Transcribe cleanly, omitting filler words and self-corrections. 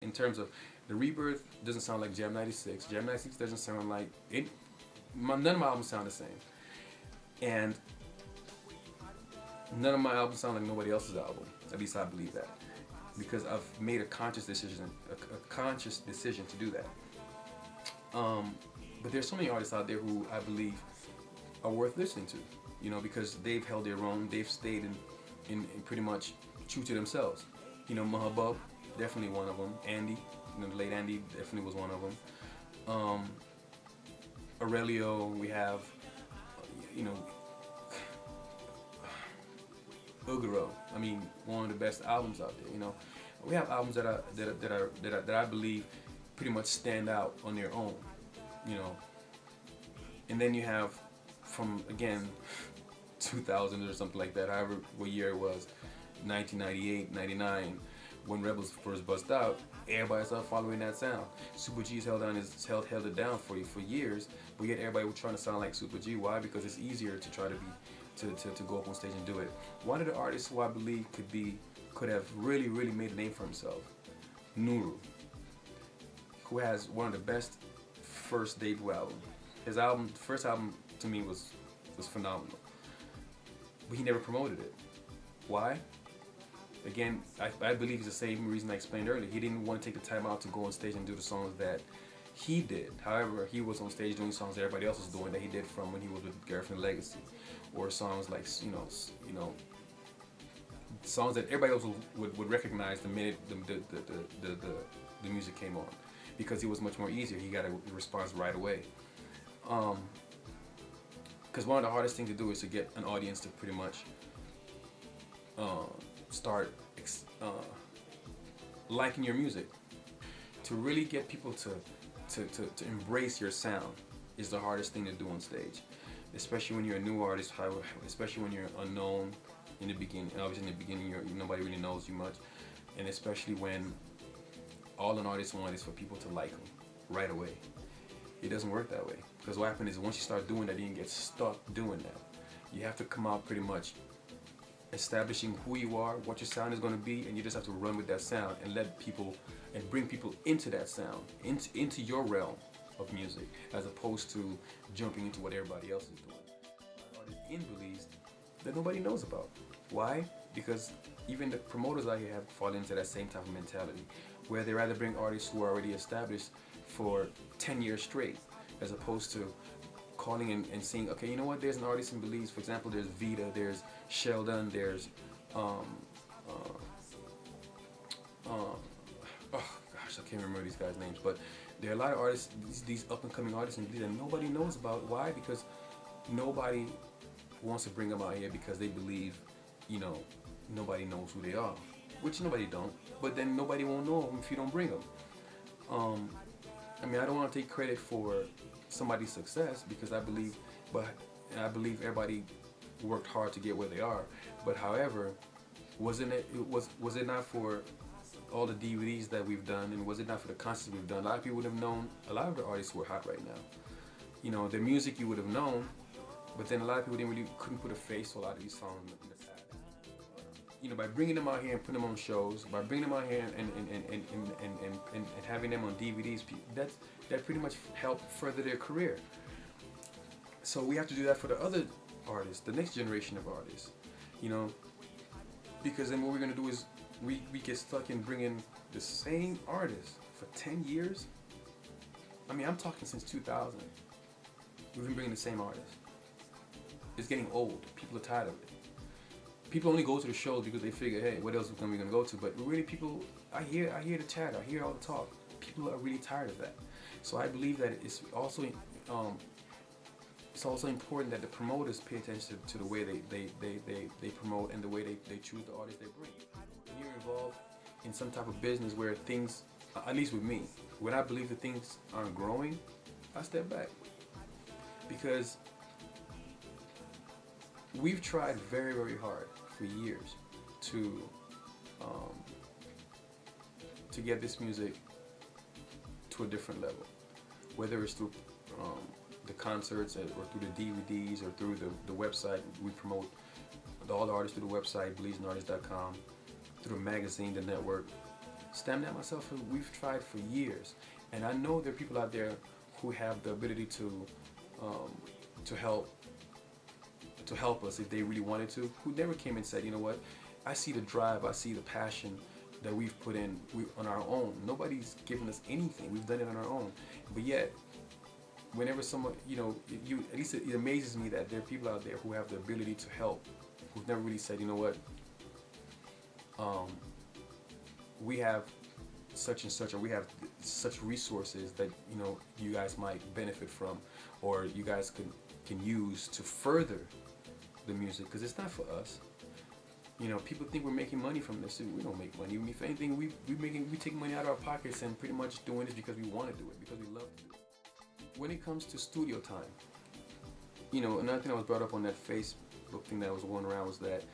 In terms of the Rebirth, doesn't sound like Jam 96. Jam 96 doesn't sound like it. None of my albums sound the same, and none of my albums sound like nobody else's album. At least I believe that, because I've made a conscious decision, a conscious decision to do that. But there's so many artists out there who I believe are worth listening to, because they've held their own. They've stayed in pretty much true to themselves. Mahabub, definitely one of them. Andy, the late Andy, definitely was one of them. Aurelio, we have, you know, Ugaro. I mean, one of the best albums out there. We have albums that I believe pretty much stand out on their own. And then you have from again 2000 or something like that, however what year it was, 1998, 99, when Rebels first bust out, everybody started following that sound. Super G's held it down for years, but yet everybody was trying to sound like Super G. Why? Because it's easier to try to go up on stage and do it. One of the artists who I believe could have really made a name for himself, Nuru, who has one of the best first debut albums. His first album to me was phenomenal, but he never promoted it. Why? Again, I believe it's the same reason I explained earlier. He didn't want to take the time out to go on stage and do the songs that he did. However, he was on stage doing songs that everybody else was doing, that he did from when he was with Garifuna Legacy, or songs like songs that everybody else would recognize the minute the music came on, because it was much more easier. He got a response right away. Because one of the hardest things to do is to get an audience to pretty much start liking your music. To really get people to embrace your sound is the hardest thing to do on stage, especially when you're a new artist, especially when you're unknown in the beginning. Obviously in the beginning nobody really knows you much, and especially when all an artist wants is for people to like them right away. It doesn't work that way, because what happens is once you start doing that, you can get stuck doing that. You have to come out pretty much establishing who you are, what your sound is going to be, and you just have to run with that sound and let people and bring people into that sound, into your realm of music, as opposed to jumping into what everybody else is doing. Artists in Belize that nobody knows about. Why? Because even the promoters out here have fallen into that same type of mentality, where they rather bring artists who are already established for 10 years straight, as opposed to calling and saying, okay, you know what, there's an artist in Belize, for example, there's Vita, there's Sheldon, there's oh gosh, I can't remember these guys' names, but there are a lot of artists, these up and coming artists in Belize that nobody knows about. Why? Because nobody wants to bring them out here, because they believe, nobody knows who they are, which nobody don't, but then nobody won't know them if you don't bring them. I mean, I don't want to take credit for somebody's success, because I believe everybody worked hard to get where they are. But however, was it not for all the DVDs that we've done, and was it not for the concerts we've done, a lot of people would have known a lot of the artists who are hot right now. Their music you would have known, but then a lot of people couldn't put a face to a lot of these songs in the past. By bringing them out here and putting them on shows, by bringing them out here and having them on DVDs, that pretty much helped further their career. So we have to do that for the other artists, the next generation of artists, because then what we're going to do is we get stuck in bringing the same artist for 10 years. I mean, I'm talking since 2000. We've been bringing the same artist. It's getting old. People are tired of it. People only go to the shows because they figure, hey, what else are we gonna go to? But really, people, I hear the chat, I hear all the talk. People are really tired of that. So I believe that it's also important that the promoters pay attention to the way they promote, and the way they choose the artists they bring. When you're involved in some type of business where things, at least with me, when I believe that things aren't growing, I step back, because we've tried very hard for years to get this music to a different level, whether it's through the concerts or through the DVDs or through the website. We promote all the artists through the website, BelizeAnArtist.com, through the magazine, the network. Stamina myself, we've tried for years, and I know there are people out there who have the ability um, to help us if they really wanted to. Who never came and said, you know what, I see the drive, I see the passion that we've put in on our own. Nobody's given us anything. We've done it on our own, but yet whenever someone, you at least it amazes me that there are people out there who have the ability to help, who've never really said, you know what, we have such and such, or we have such resources that you guys might benefit from, or you guys can use to further the music, because it's not for us. People think we're making money from this. We don't make money. If anything, we take money out of our pockets and pretty much doing this because we want to do it, because we love to do it. When it comes to studio time, another thing that was brought up on that Facebook thing that was going around was that